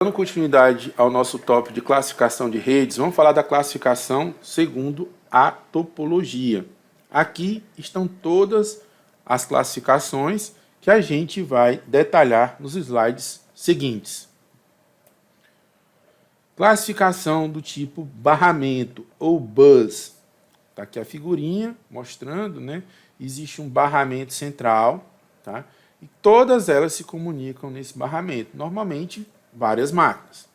Dando continuidade ao nosso tópico de classificação de redes, vamos falar da classificação segundo a topologia. Aqui estão todas as classificações que a gente vai detalhar nos slides seguintes. Classificação do tipo barramento ou bus. Está aqui a figurinha mostrando, né? Existe um barramento central, tá? E todas elas se comunicam nesse barramento. Normalmente, várias máquinas.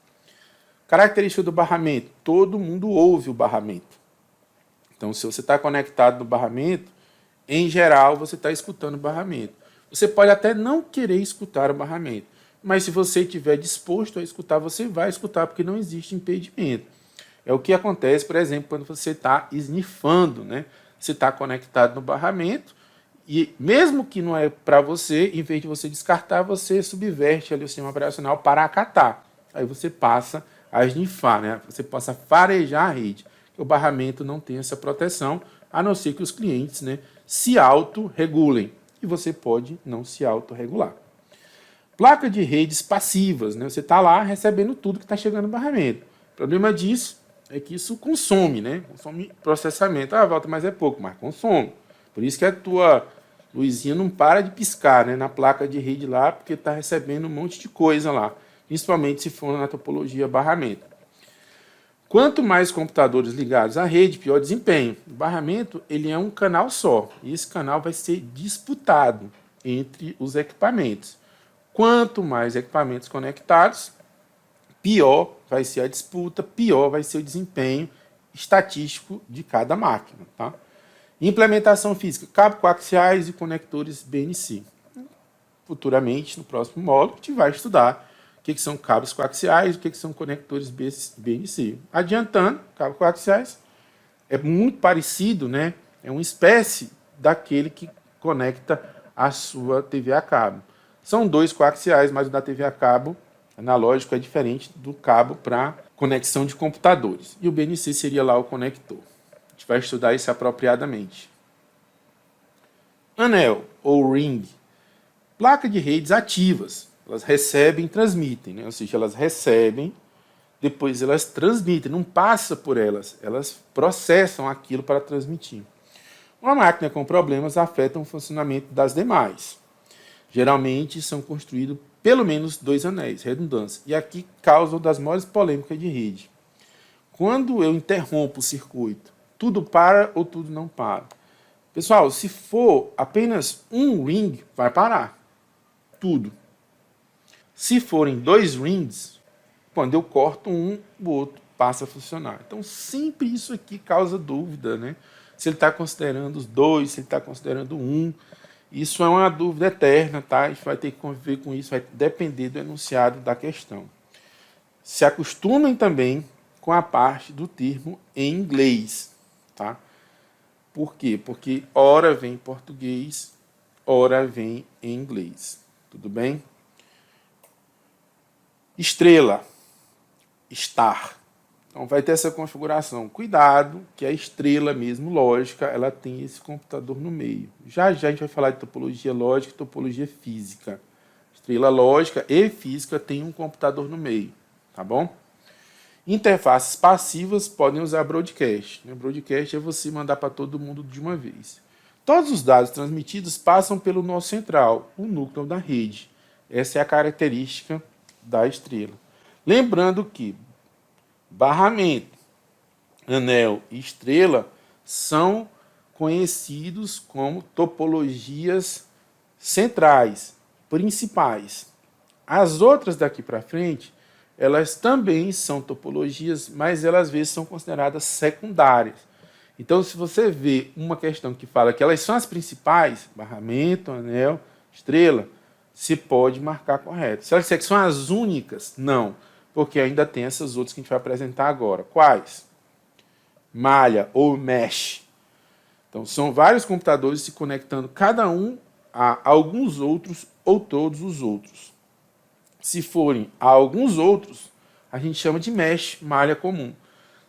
Característica do barramento: todo mundo ouve o barramento. Então, se você está conectado no barramento, em geral, você está escutando o barramento. Você pode até não querer escutar o barramento, mas se você estiver disposto a escutar, você vai escutar, porque não existe impedimento. É o que acontece, por exemplo, quando você está esnifando, né? Você está conectado no barramento, e mesmo que não é para você, em vez de você descartar, você subverte ali o sistema operacional para acatar. Aí você passa a esnifar, né? Você passa a farejar a rede. O barramento não tem essa proteção, a não ser que os clientes, né, se autorregulem. E você pode não se autorregular. Placa de redes passivas, né? Você está lá recebendo tudo que está chegando no barramento. O problema disso é que isso consome, né? Consome processamento. Ah, Walter, mas é pouco, mas consome. Por isso que a tua luzinha não para de piscar, né, na placa de rede lá, porque está recebendo um monte de coisa lá, principalmente se for na topologia barramento. Quanto mais computadores ligados à rede, pior desempenho. O barramento ele é um canal só, e esse canal vai ser disputado entre os equipamentos. Quanto mais equipamentos conectados, pior vai ser a disputa, pior vai ser o desempenho estatístico de cada máquina, tá? Implementação física: cabos coaxiais e conectores BNC. Futuramente, no próximo módulo, a gente vai estudar o que são cabos coaxiais e o que são conectores BNC. Adiantando, cabos coaxiais é muito parecido, né? É uma espécie daquele que conecta a sua TV a cabo. São dois coaxiais, mas o da TV a cabo analógico é diferente do cabo para conexão de computadores. E o BNC seria lá o conector. A gente vai estudar isso apropriadamente. Anel ou ring. Placa de redes ativas. Elas recebem e transmitem, né? Ou seja, elas recebem, depois elas transmitem, não passa por elas. Elas processam aquilo para transmitir. Uma máquina com problemas afeta o funcionamento das demais. Geralmente são construídos pelo menos 2 anéis, redundância. E aqui causam das maiores polêmicas de rede. Quando eu interrompo o circuito, tudo para ou tudo não para? Pessoal, se for apenas um ring, vai parar. Tudo. Se forem 2 rings, quando eu corto um, o outro passa a funcionar. Então, sempre isso aqui causa dúvida, né? Se ele está considerando os 2, se ele está considerando um. Isso é uma dúvida eterna, tá? A gente vai ter que conviver com isso, vai depender do enunciado da questão. Se acostumem também com a parte do termo em inglês, tá? Por quê? Porque ora vem em português, ora vem em inglês. Tudo bem? Estrela, star. Então vai ter essa configuração. Cuidado, que a estrela mesmo, lógica, ela tem esse computador no meio. Já já a gente vai falar de topologia lógica e topologia física. Estrela lógica e física tem um computador no meio, tá bom? Interfaces passivas podem usar broadcast. Broadcast é você mandar para todo mundo de uma vez. Todos os dados transmitidos passam pelo nó central, o núcleo da rede. Essa é a característica da estrela. Lembrando que barramento, anel e estrela são conhecidos como topologias centrais, principais. As outras daqui para frente, elas também são topologias, mas elas às vezes são consideradas secundárias. Então, se você vê uma questão que fala que elas são as principais, barramento, anel, estrela, se pode marcar correto. Se elas são as únicas, não, porque ainda tem essas outras que a gente vai apresentar agora. Quais? Malha ou mesh. Então, são vários computadores se conectando, cada um a alguns outros ou todos os outros. Se forem a alguns outros, a gente chama de mesh, malha comum.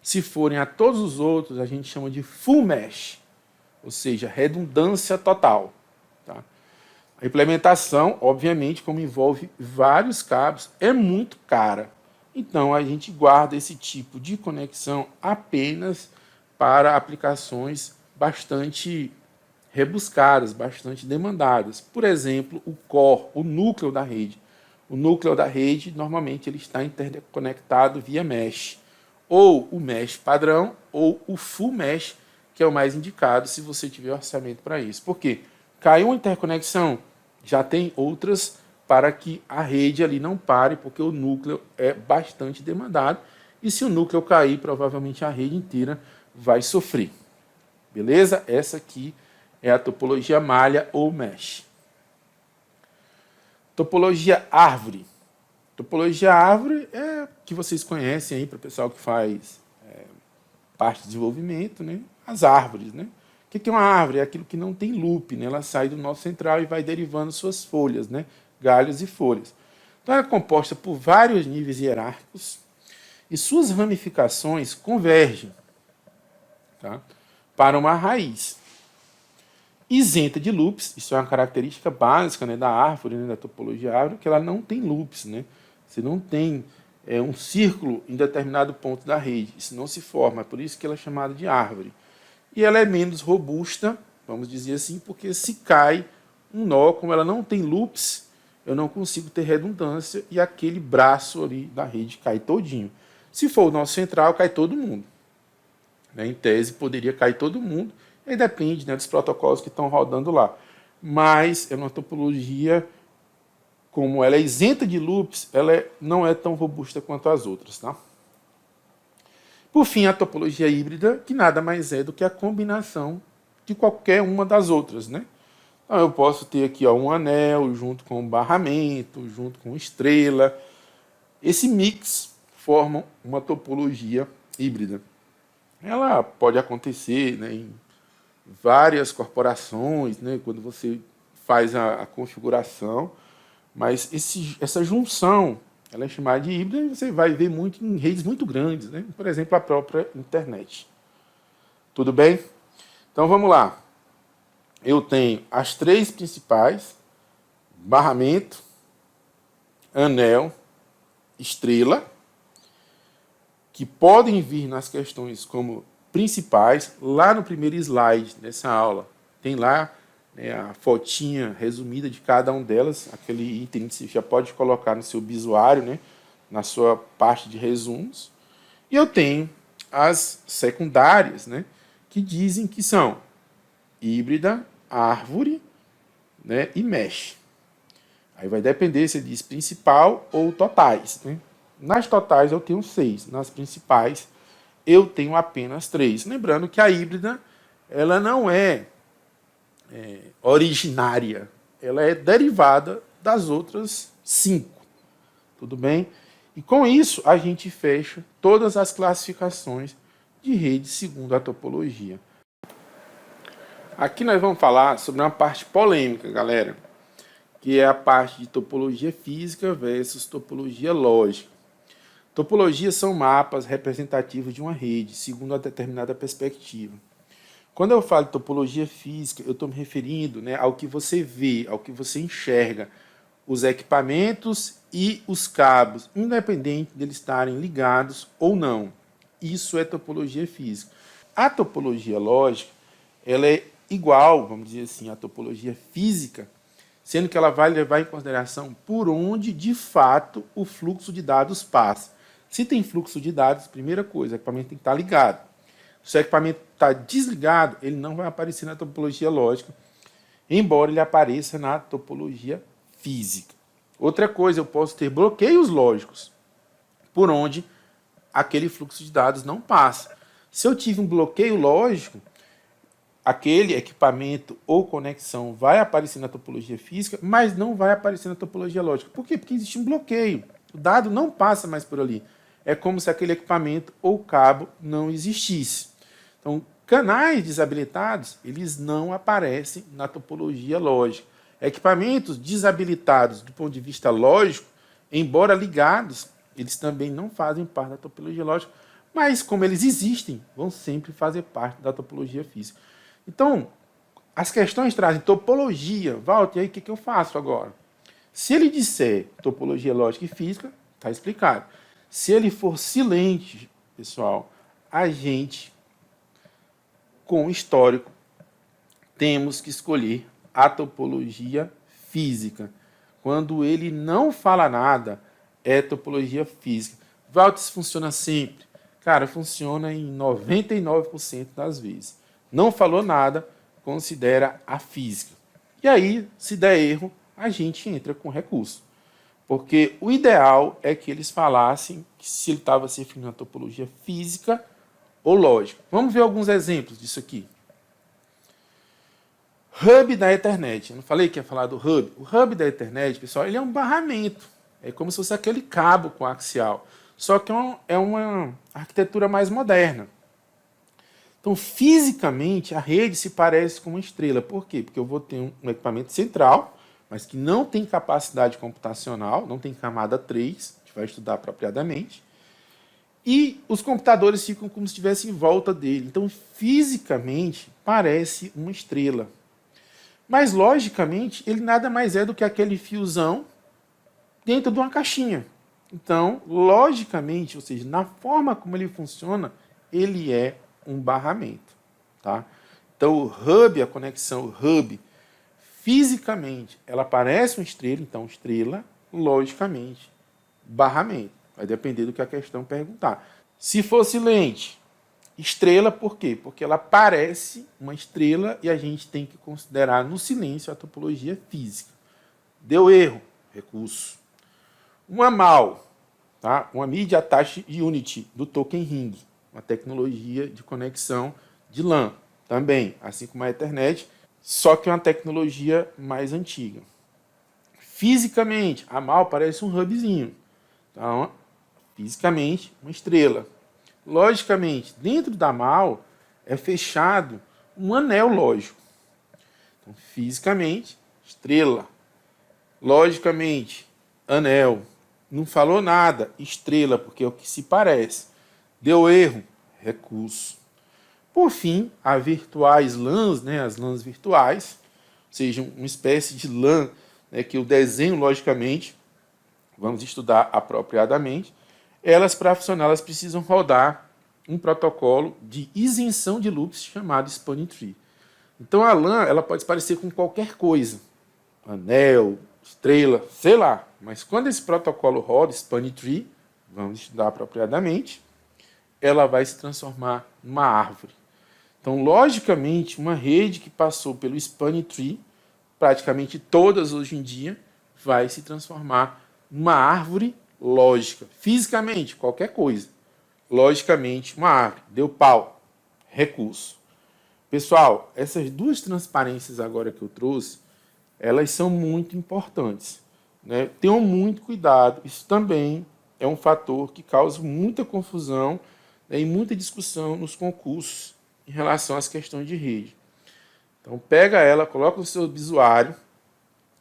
Se forem a todos os outros, a gente chama de full mesh, ou seja, redundância total. Tá? A implementação, obviamente, como envolve vários cabos, é muito cara. Então, a gente guarda esse tipo de conexão apenas para aplicações bastante rebuscadas, bastante demandadas. Por exemplo, o core, o núcleo da rede. O núcleo da rede, normalmente, ele está interconectado via mesh. Ou o mesh padrão, ou o full mesh, que é o mais indicado se você tiver orçamento para isso. Por quê? Caiu uma interconexão, já tem outras para que a rede ali não pare, porque o núcleo é bastante demandado. E se o núcleo cair, provavelmente a rede inteira vai sofrer. Beleza? Essa aqui é a topologia malha ou mesh. Topologia árvore. Topologia árvore é que vocês conhecem aí para o pessoal que faz parte de desenvolvimento, né? As árvores, né? O que é uma árvore? É aquilo que não tem loop, né? Ela sai do nó central e vai derivando suas folhas, né? Galhos e folhas. Então ela é composta por vários níveis hierárquicos e suas ramificações convergem, tá? Para uma raiz. Isenta de loops, isso é uma característica básica, né, da árvore, né, da topologia árvore, que ela não tem loops, né? Você não tem um círculo em determinado ponto da rede, isso não se forma, é por isso que ela é chamada de árvore. E ela é menos robusta, vamos dizer assim, porque se cai um nó, como ela não tem loops, eu não consigo ter redundância e aquele braço ali da rede cai todinho. Se for o nó central, cai todo mundo. Né? Em tese, poderia cair todo mundo, e depende, né, dos protocolos que estão rodando lá. Mas é uma topologia, como ela é isenta de loops, ela não é tão robusta quanto as outras. Tá? Por fim, a topologia híbrida, que nada mais é do que a combinação de qualquer uma das outras. Né? Então, eu posso ter aqui um anel junto com barramento, junto com estrela. Esse mix forma uma topologia híbrida. Ela pode acontecer, né, em várias corporações, né, quando você faz a configuração, mas essa junção ela é chamada de híbrida e você vai ver muito em redes muito grandes, né? Por exemplo, a própria internet. Tudo bem? Então vamos lá. Eu tenho as três principais: barramento, anel, estrela, que podem vir nas questões como principais. Lá no primeiro slide dessa aula tem lá, né, a fotinha resumida de cada um delas, aquele item que você já pode colocar no seu bisuário, né, na sua parte de resumos. E eu tenho as secundárias, né, que dizem que são híbrida, árvore, né, e mesh. Aí vai depender se diz principal ou totais, né? Nas totais eu tenho 6, nas principais eu tenho apenas 3. Lembrando que a híbrida ela não é originária, ela é derivada das outras 5. Tudo bem? E com isso a gente fecha todas as classificações de rede segundo a topologia. Aqui nós vamos falar sobre uma parte polêmica, galera, que é a parte de topologia física versus topologia lógica. Topologias são mapas representativos de uma rede, segundo uma determinada perspectiva. Quando eu falo de topologia física, eu estou me referindo, né, ao que você vê, ao que você enxerga, os equipamentos e os cabos, independente deles estarem ligados ou não. Isso é topologia física. A topologia lógica, ela é igual, vamos dizer assim, à topologia física, sendo que ela vai levar em consideração por onde, de fato, o fluxo de dados passa. Se tem fluxo de dados, primeira coisa, o equipamento tem que estar ligado. Se o equipamento está desligado, ele não vai aparecer na topologia lógica, embora ele apareça na topologia física. Outra coisa, eu posso ter bloqueios lógicos, por onde aquele fluxo de dados não passa. Se eu tive um bloqueio lógico, aquele equipamento ou conexão vai aparecer na topologia física, mas não vai aparecer na topologia lógica. Por quê? Porque existe um bloqueio. O dado não passa mais por ali. É como se aquele equipamento ou cabo não existisse. Então, canais desabilitados, eles não aparecem na topologia lógica. Equipamentos desabilitados do ponto de vista lógico, embora ligados, eles também não fazem parte da topologia lógica, mas como eles existem, vão sempre fazer parte da topologia física. Então, as questões trazem topologia. Walter, e aí o que eu faço agora? Se ele disser topologia lógica e física, está explicado. Se ele for silente, pessoal, a gente, com histórico, temos que escolher a topologia física. Quando ele não fala nada, é topologia física. Walter, funciona sempre? Cara, funciona em 99% das vezes. Não falou nada, considera a física. E aí, se der erro, a gente entra com recurso. Porque o ideal é que eles falassem que se ele estava se referindo à topologia física ou lógica. Vamos ver alguns exemplos disso aqui. Hub da Ethernet. Eu não falei que ia falar do hub? O hub da Ethernet, pessoal, ele é um barramento. É como se fosse aquele cabo coaxial. Só que é uma arquitetura mais moderna. Então, fisicamente, a rede se parece com uma estrela. Por quê? Porque eu vou ter um equipamento central, mas que não tem capacidade computacional, não tem camada 3, a gente vai estudar apropriadamente. E os computadores ficam como se estivessem em volta dele. Então, fisicamente, parece uma estrela. Mas, logicamente, ele nada mais é do que aquele fiozão dentro de uma caixinha. Então, logicamente, ou seja, na forma como ele funciona, ele é um barramento. Tá? Então, o hub, a conexão hub, fisicamente, ela parece uma estrela, então estrela, logicamente, barramento. Vai depender do que a questão perguntar. Se fosse lente, estrela, por quê? Porque ela parece uma estrela e a gente tem que considerar no silêncio a topologia física. Deu erro, recurso. Uma MAU, tá? Uma Media Attached Unit do Token Ring, uma tecnologia de conexão de LAN, também, assim como a Ethernet, só que é uma tecnologia mais antiga. Fisicamente, a MAU parece um hubzinho. Então, fisicamente, uma estrela. Logicamente, dentro da MAU é fechado um anel lógico. Então, fisicamente, estrela. Logicamente, anel. Não falou nada, estrela, porque é o que se parece. Deu erro, recurso. Por fim, há virtuais LANs, né, as LANs virtuais, ou seja, uma espécie de LAN, né, que o desenho, logicamente, vamos estudar apropriadamente. Elas, para funcionar, elas precisam rodar um protocolo de isenção de loops chamado Spanning Tree. Então, a LAN ela pode se parecer com qualquer coisa. Anel, estrela, sei lá. Mas quando esse protocolo roda, Spanning Tree, vamos estudar apropriadamente, ela vai se transformar numa árvore. Então, logicamente, uma rede que passou pelo Spanning Tree, praticamente todas hoje em dia, vai se transformar numa árvore lógica. Fisicamente, qualquer coisa. Logicamente, uma árvore. Deu pau. Recurso. Pessoal, essas duas transparências agora que eu trouxe, elas são muito importantes. Né? Tenham muito cuidado. Isso também é um fator que causa muita confusão, né, e muita discussão nos concursos em relação às questões de rede. Então, pega ela, coloca no seu obituário,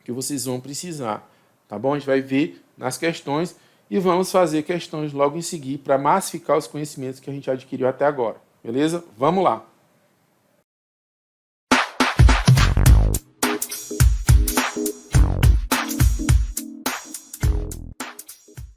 que vocês vão precisar. Tá bom? A gente vai ver nas questões e vamos fazer questões logo em seguida para massificar os conhecimentos que a gente adquiriu até agora. Beleza? Vamos lá!